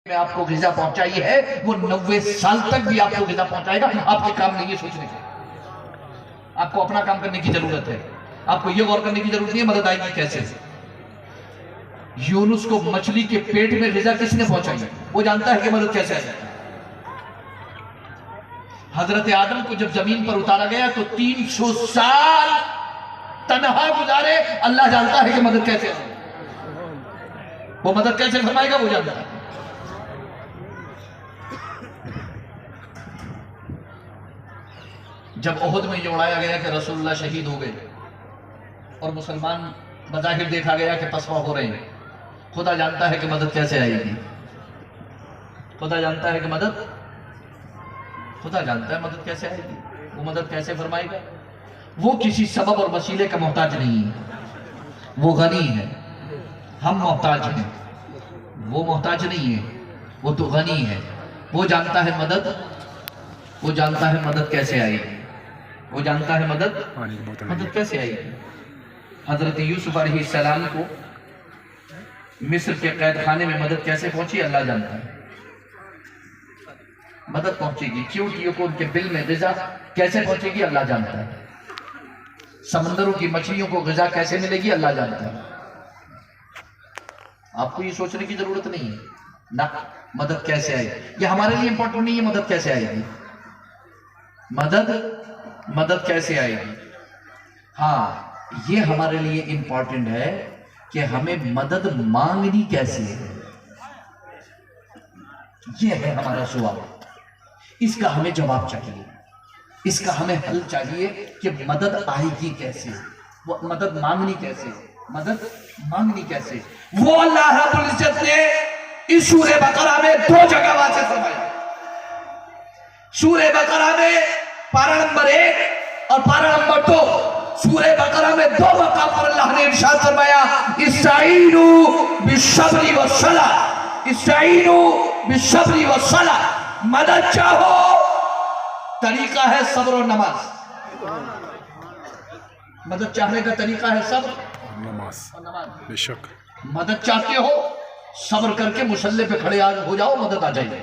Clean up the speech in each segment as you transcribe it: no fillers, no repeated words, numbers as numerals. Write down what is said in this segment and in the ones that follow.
में आपको ग़िज़ा पहुंचाई है वो 90 साल तक भी आपको ग़िज़ा पहुंचाएगा। आपके काम नहीं है सोचने का, आपको अपना काम करने की जरूरत है। आपको ये गौर करने की जरूरत नहीं है मदद आएगी कैसे। यूनुस को मछली के पेट में ग़िज़ा किसने पहुंचाई, वो जानता है कि मदद कैसे आएगी। हजरत आदम को जब जमीन पर उतारा गया तो 300 साल तन्हा गुजारे। अल्लाह जानता है कि मदद कैसे आएगी, वो मदद कैसे फरमाएगा वो जानता है। जब ओहद में ये उड़ाया गया कि रसूलुल्लाह शहीद हो गए और मुसलमान बज़ाहिर देखा गया कि पसवा हो रहे हैं, खुदा जानता है कि मदद कैसे आएगी। खुदा जानता है कि मदद, खुदा जानता है मदद कैसे आएगी। वो मदद कैसे फरमाएगा। वो किसी सबब और वसीले का मोहताज नहीं है, वो गनी है, हम मोहताज हैं। वो मोहताज नहीं है, वो तो गनी है। वो जानता है मदद, वो जानता है मदद कैसे आएगी, वो जानता है मदद कैसे आएगी। हजरत यूसुफ अलैहिस्सलाम को मिस्र के कैद खाने में मदद कैसे पहुंची अल्लाह जानता है। मदद पहुंचेगी, चींटियों को उनके बिल में ग़िज़ा कैसे पहुंचेगी अल्लाह जानता है। समंदरों की मछलियों को ग़िज़ा कैसे मिलेगी अल्लाह जानता है। आपको ये सोचने की जरूरत नहीं है ना मदद कैसे आएगी। ये हमारे लिए इंपॉर्टेंट नहीं है मदद कैसे आएगी। मदद कैसे आएगी, हाँ ये हमारे लिए इंपॉर्टेंट है कि हमें मदद मांगनी कैसे है। ये है हमारा सवाल, इसका हमें जवाब चाहिए, इसका हमें हल चाहिए कि मदद आएगी कैसे, वो मदद मांगनी कैसे, मदद मांगनी कैसे। वो अल्लाह रब्बुल इज्जत ने इस सूरह बकरा में 2 जगह वाज़ेह फरमाया। सूरह बकरा में पारा नंबर 1 और पारा नंबर 2। सूरह बकरा में 2 मकाम पर अल्लाह ने इरशाद फरमाया, इस्ताईनु बिस्सब्रि वस्सलाह, इस्ताईनु बिस्सब्रि वस्सलाह। मदद चाहो, तरीका है सब्र और नमाज। मदद चाहने का तरीका है सब्र नमाज। बेशक मदद चाहते हो सब्र करके मुसल्ले पे खड़े हो जाओ, मदद आ जाएगी।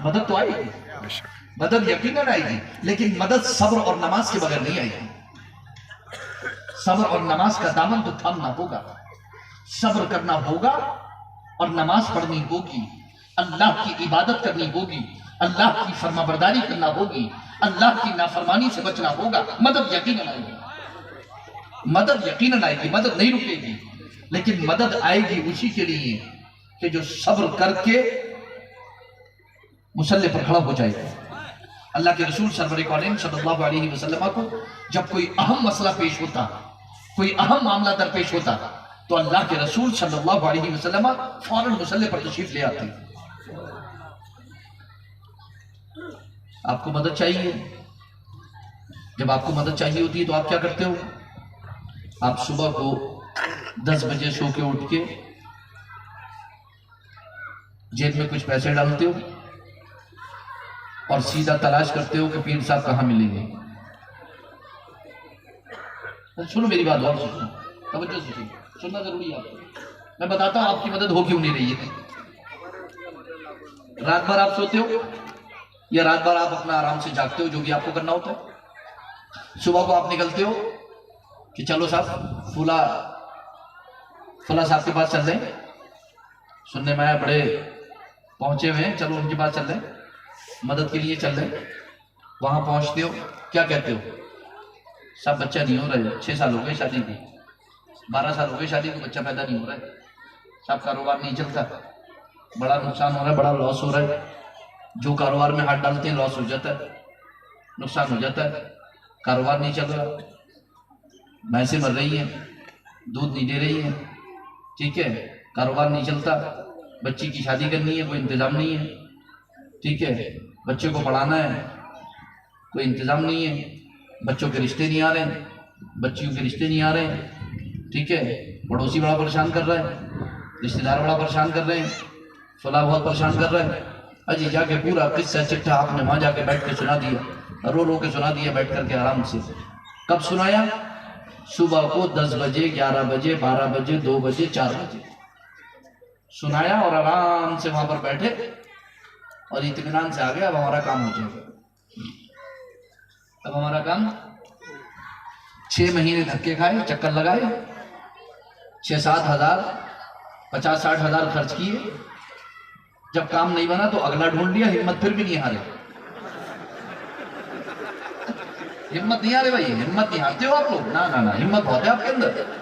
मदद तो आएगी, मदद यकीनन आएगी, लेकिन मदद सब्र और नमाज के बगैर नहीं आएगी। सब्र और नमाज का दामन तो थामना होगा, सब्र करना होगा और नमाज पढ़नी होगी, अल्लाह की इबादत करनी होगी, अल्लाह की फरमाबरदारी करना होगी, अल्लाह की नाफरमानी से बचना होगा। मदद यकीनन आएगी, मदद यकीनन आएगी, मदद नहीं रुकेगी। लेकिन मदद आएगी उसी के लिए कि जो सब्र करके मुसल्ले पर खड़ा हो जाएगा। अल्लाह के रसूल सरवर कालिम सल्लल्लाहु अलैहि वसल्लम को जब कोई अहम मसला पेश होता, कोई अहम मामला दरपेश होता, तो अल्लाह के रसूल सल्लल्लाहु अलैहि वसल्लम फौरन मुसल्ले पर तशरीफ ले आते। आपको मदद चाहिए, जब आपको मदद चाहिए होती है तो आप क्या करते हो। आप सुबह को 10 बजे सो के उठ के जेब में कुछ पैसे डालते हो और सीधा तलाश करते हो कि पीर साहब कहाँ मिलेंगे। सुनो मेरी बात, और सुनो, तवज्जो से सुनो, सुनना जरूरी है आपको। मैं बताता हूँ आपकी मदद हो क्यों नहीं रही है। रात भर आप सोते हो या रात भर आप अपना आराम से जागते हो, जो भी आपको करना होता है। सुबह को आप निकलते हो कि चलो साहब फुला साहब के पास चल रहे, सुनने में आया बड़े पहुंचे हुए हैं, चलो उनके पास चल रहे, मदद के लिए चल रहे। वहां पहुंचते हो, क्या कहते हो, सब बच्चा नहीं हो रहा है, 6 साल हो गए शादी की, 12 साल हो गए शादी को, बच्चा पैदा नहीं हो रहा है, सब कारोबार नहीं चलता, बड़ा नुकसान हो रहा है, बड़ा लॉस हो रहा है। जो कारोबार में हाथ डालते हैं लॉस हो जाता है, नुकसान हो जाता है, कारोबार नहीं चल रहा, भैंसें मर रही हैं, दूध नहीं दे रही हैं, ठीक है, कारोबार नहीं चलता, बच्ची की शादी करनी है, कोई इंतज़ाम नहीं है, ठीक है, बच्चे को पढ़ाना है, कोई इंतज़ाम नहीं है, बच्चों के रिश्ते नहीं आ रहे हैं, बच्चियों के रिश्ते नहीं आ रहे हैं, ठीक है, पड़ोसी बड़ा परेशान कर रहा है, रिश्तेदार बड़ा परेशान कर रहे हैं, फला बहुत परेशान कर रहा है। अजी जाके पूरा किस्सा चिट्ठा आपने वहाँ जाके बैठ के सुना दिया, रो रो के सुना दिया बैठ करके आराम से। कब सुनाया, सुबह को 10 बजे, 11 बजे, 12 बजे, 2 बजे, 4 बजे सुनाया और आराम से वहां पर बैठे और इत्मीनान से आ गया। अब हमारा काम हो जाएगा। अब हमारा काम 6 महीने धक्के खाए, चक्कर लगाए, 6-7 हजार 50-60 हजार खर्च किए। जब काम नहीं बना तो अगला ढूंढ लिया। हिम्मत फिर भी नहीं हारे। हिम्मत नहीं हारे भाई, हिम्मत नहीं हारते हो आप लोग। ना ना ना, हिम्मत बहुत है आपके अंदर।